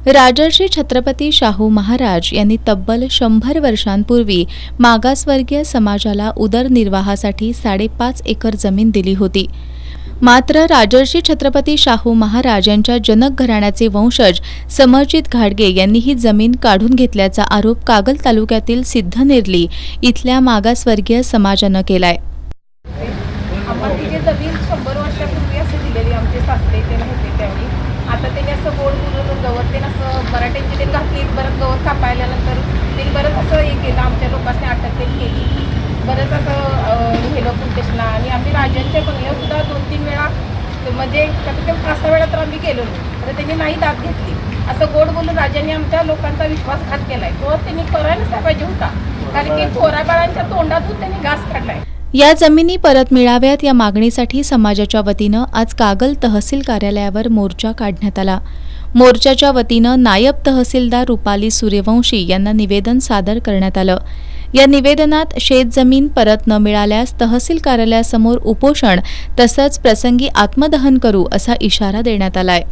राजर्षी छत्रपती शाहू महाराज यांनी तब्बल 100 वर्षांपूर्वी मागासवर्गीय समाजाला उदरनिर्वाहासाठी 5.5 एकर जमीन दिली होती. मात्र राजर्षी छत्रपती शाहू महाराज यांच्या जनक घराण्याचे वंशज समरजित घाडगे यांनी ही जमीन काढून घेतल्याचा आरोप कागल तालुक्यातील सिद्धनेरली इथल्या मागासवर्गीय समाजानं केलाय. आम्हाला तिथे जमीन 100 वर्षापूर्वी असं दिलेली आमचे सासरे ते नव्हते त्यावेळी. आता त्यांनी असं गोड बोलून गवत ते असं मराठ्यांची ते घातली, बरंच गवत कापायल्यानंतर त्यांनी बरंच असं हे केलं, आमच्या लोकांनी अटक केली, बरंच असं हेलं पुंटेशला. आणि आम्ही राजांच्या बंगल्यावर सुद्धा 2-3 वेळा म्हणजे कधी 5-6 वेळा तर आम्ही गेलो नाही, तर त्यांनी नाही दाद घेतली. असं गोड बोलून राजांनी आमच्या लोकांचा विश्वासघात केलाय. तो त्यांनी करायलाच पाहिजे होता, कारण की थोरा बाळांच्या तोंडातून त्यांनी घास काढलाय. या जमिनी परत मिळाव्यात या मागणीसाठी समाजाच्या वतीनं आज कागल तहसील कार्यालयावर मोर्चा काढण्यात आला. मोर्चाच्या वतीनं नायब तहसीलदार रुपाली सूर्यवंशी यांना निवेदन सादर करण्यात आलं. या निवेदनात शेतजमीन परत न मिळाल्यास तहसील कार्यालयासमोर उपोषण तसंच प्रसंगी आत्मदहन करू असा इशारा देण्यात आलाय.